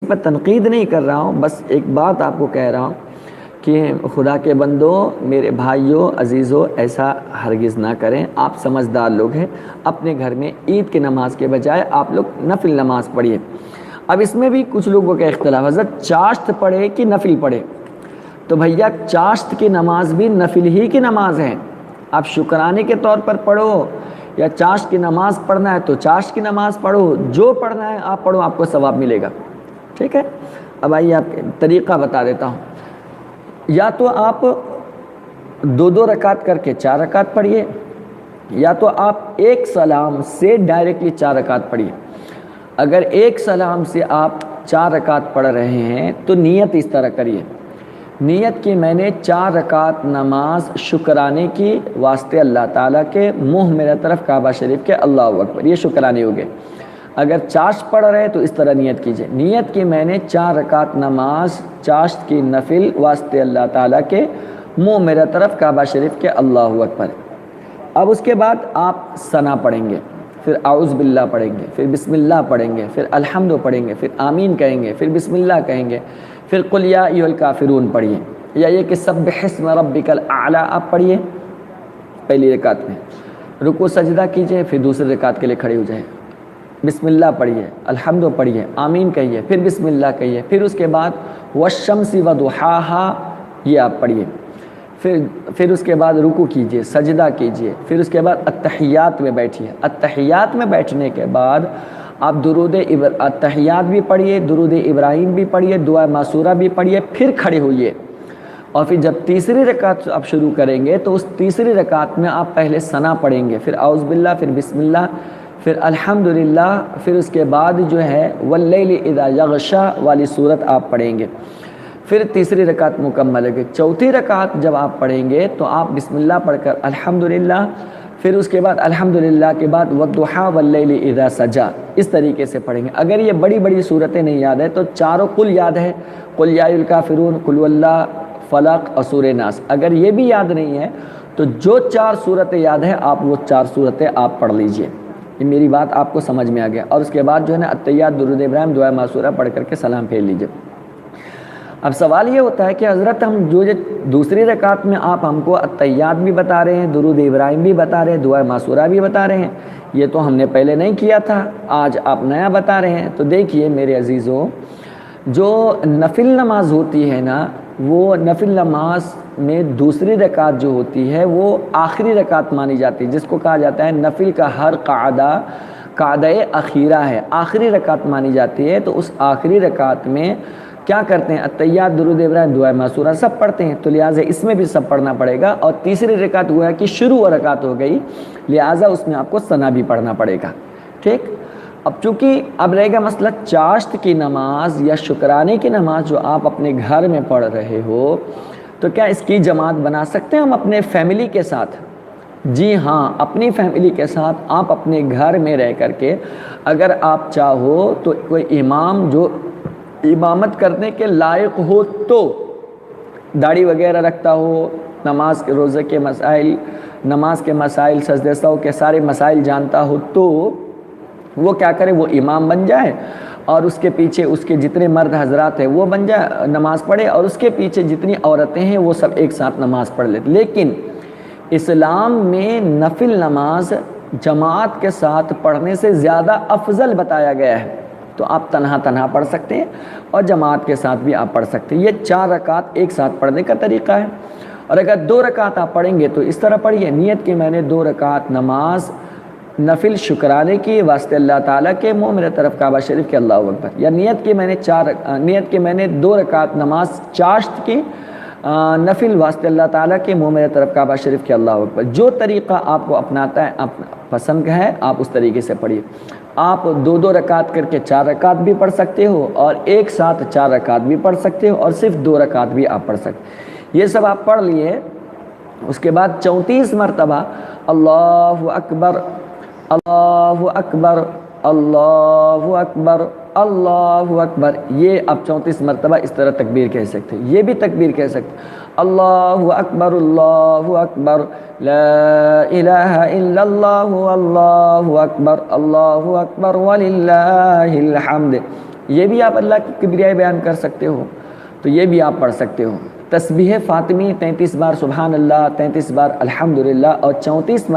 میں تنقید نہیں کر رہا ہوں، بس ایک بات آپ کو کہہ رہا ہوں کہ خدا کے بندو، میرے بھائیوں عزیزوں، ایسا ہرگز نہ کریں۔ آپ سمجھدار لوگ ہیں، اپنے گھر میں عید کی نماز کے بجائے آپ لوگ نفل نماز پڑھیے۔ اب اس میں بھی کچھ لوگوں کا اختلاف، حضرت چاشت پڑھے کہ نفل پڑھے؟ تو بھیا چاشت کی نماز بھی نفل ہی کی نماز ہے، آپ شکرانے کے طور پر پڑھو، یا چاشت کی نماز پڑھنا ہے تو چاشت کی نماز پڑھو، جو پڑھنا ہے آپ پڑھو، آپ کو ثواب ملے گا، ٹھیک ہے۔ اب آئیے آپ طریقہ بتا دیتا ہوں۔ یا تو آپ 2 رکعت کر کے 4 رکعت پڑھیے، یا تو آپ ایک سلام سے ڈائریکٹلی 4 رکعت پڑھیے۔ اگر ایک سلام سے آپ 4 رکعت پڑھ رہے ہیں تو نیت اس طرح کریے، نیت کی میں نے 4 رکعت نماز شکرانے کی واسطے اللہ تعالیٰ کے، منہ میرے طرف کعبہ شریف کے، اللہ اکبر، یہ شکرانے ہو گئے۔ اگر چاشت پڑھ رہے تو اس طرح نیت کیجئے، نیت کی میں نے 4 رکعت نماز چاشت کی نفل واسطے اللہ تعالیٰ کے، منہ میرے طرف کعبہ شریف کے، اللہ اکبر۔ اب اس کے بعد آپ ثنا پڑھیں گے، پھر اعوذ باللہ پڑھیں گے، پھر بسم اللہ پڑھیں گے، پھر الحمد پڑھیں گے، پھر آمین کہیں گے، پھر بسم اللہ کہیں گے، پھر قل یا ایھا الکافرون پڑھیے، یا یہ کہ سبح اسم ربک الاعلی آپ پڑھیے پہلی رکعت میں، رکوع سجدہ کیجئے، پھر دوسری رکعت کے لیے کھڑے ہو جائیں، بسم اللہ پڑھیے، الحمد پڑھیے، آمین کہیے، پھر بسم اللہ کہیے، پھر اس کے بعد والشمس وضحاہا یہ آپ پڑھیے، پھر اس کے بعد رکوع کیجئے، سجدہ کیجئے، پھر اس کے بعد التحیات میں بیٹھیے، التحیات میں بیٹھنے کے بعد آپ التحیات بھی پڑھیے، درود ابراہیم بھی پڑھیے، دعا معصورہ بھی پڑھیے، پھر کھڑے ہوئیے، اور پھر جب تیسری رکعت آپ شروع کریں گے تو اس تیسری رکعت میں آپ پہلے ثنا پڑھیں گے، پھر اعوذ باللہ، پھر بسم اللہ، پھر الحمدللہ، پھر اس کے بعد جو ہے واللیل اذا یغشا والی صورت آپ پڑھیں گے، پھر تیسری رکعت مکمل ہے۔ چوتھی رکعت جب آپ پڑھیں گے تو آپ بسم اللہ پڑھ کر الحمدللہ، پھر اس کے بعد الحمدللہ کے بعد والضحیٰ واللیل اذا سجا، اس طریقے سے پڑھیں گے۔ اگر یہ بڑی بڑی صورتیں نہیں یاد ہے تو چاروں قل یاد ہے، قل یا ایھا الکافرون، قل واللہ، فلق اور سورہ ناس، اگر یہ بھی یاد نہیں ہے تو جو 4 صورتیں یاد ہیں آپ وہ 4 صورتیں آپ پڑھ لیجئے۔ یہ میری بات آپ کو سمجھ میں آ گیا، اور اس کے بعد جو ہے نا التحیات، درود ابراہیم، دعا معصورہ پڑھ کر کے سلام پھیر لیجئے۔ اب سوال یہ ہوتا ہے کہ حضرت ہم جو دوسری رکعت میں آپ ہم کو التحیات بھی بتا رہے ہیں، درود ابراہیم بھی بتا رہے ہیں، دعا معصورہ بھی بتا رہے ہیں، یہ تو ہم نے پہلے نہیں کیا تھا، آج آپ نیا بتا رہے ہیں۔ تو دیکھیے میرے عزیزوں، جو نفل نماز ہوتی ہے نا، وہ نفل نماز میں دوسری رکعت جو ہوتی ہے وہ آخری رکعت مانی جاتی ہے، جس کو کہا جاتا ہے نفل کا ہر قعدہ اخیرہ ہے، آخری رکعت مانی جاتی ہے۔ تو اس آخری رکعت میں کیا کرتے ہیں؟ التحیات، درود ابراہیم، دعا معصورہ سب پڑھتے ہیں، تو لہٰذا اس میں بھی سب پڑھنا پڑے گا، اور تیسری رکعت ہوا کہ شروع رکعت ہو گئی، لہٰذا اس میں آپ کو ثنا بھی پڑھنا پڑے گا، ٹھیک۔ اب چونکہ اب رہے گا مسئلہ چاشت کی نماز یا شکرانے کی نماز جو آپ اپنے گھر میں پڑھ رہے ہو، تو کیا اس کی جماعت بنا سکتے ہیں ہم اپنے فیملی کے ساتھ؟ جی ہاں، اپنی فیملی کے ساتھ آپ اپنے گھر میں رہ کر کے اگر آپ چاہو تو کوئی امام جو امامت کرنے کے لائق ہو، تو داڑھی وغیرہ رکھتا ہو، نماز کے روزے کے مسائل، نماز کے مسائل، سجدہ سہو کے سارے مسائل جانتا ہو، تو وہ کیا کرے، وہ امام بن جائے، اور اس کے پیچھے اس کے جتنے مرد حضرات ہیں وہ بن جائے، نماز پڑھے، اور اس کے پیچھے جتنی عورتیں ہیں وہ سب ایک ساتھ نماز پڑھ لیتے۔ لیکن اسلام میں نفل نماز جماعت کے ساتھ پڑھنے سے زیادہ افضل بتایا گیا ہے، تو آپ تنہا پڑھ سکتے ہیں اور جماعت کے ساتھ بھی آپ پڑھ سکتے ہیں۔ یہ 4 رکعت ایک ساتھ پڑھنے کا طریقہ ہے۔ اور اگر 2 رکعت آپ پڑھیں گے تو اس طرح پڑھیے، نیت کی میں نے 2 رکعت نماز نفل شکرانے کی واسطے اللہ تعالیٰ کے، منہ میرے طرف کعبہ شریف کے، اللہ اکبر، یا نیت کی میں نے 2 رکعت نماز چاشت کی نفل واسطے اللہ تعالیٰ کے، منہ میرے طرف کعبہ شریف کے، اللہ اکبر۔ جو طریقہ آپ کو اپناتا ہے، آپ پسند ہے، آپ اس طریقے سے پڑھیے۔ آپ 2 رکعت کر کے 4 رکعت بھی پڑھ سکتے ہو، اور ایک ساتھ 4 رکعت بھی پڑھ سکتے ہو، اور صرف 2 رکعت بھی آپ پڑھ سکتے ہیں۔ یہ سب آپ پڑھ لیے، اس کے بعد 34 مرتبہ اللہ اکبر، اللہ اکبر، اللہ اکبر، اللہ اکبر، یہ آپ 34 مرتبہ اس طرح تکبیر کہہ سکتے ہیں۔ یہ بھی تکبیر کہہ سکتے ہیں، اللہ اکبر، اللہ اکبر، لا الہ الا اللہ، اللہ اکبر، اللہ اکبر وللہ الحمد، یہ بھی آپ اللہ کی کبریائی بیان کر سکتے ہو تو یہ بھی آپ پڑھ سکتے ہو۔ تسبیح فاطمی 33 بار سبحان اللہ، 33 بار الحمدللہ اور 34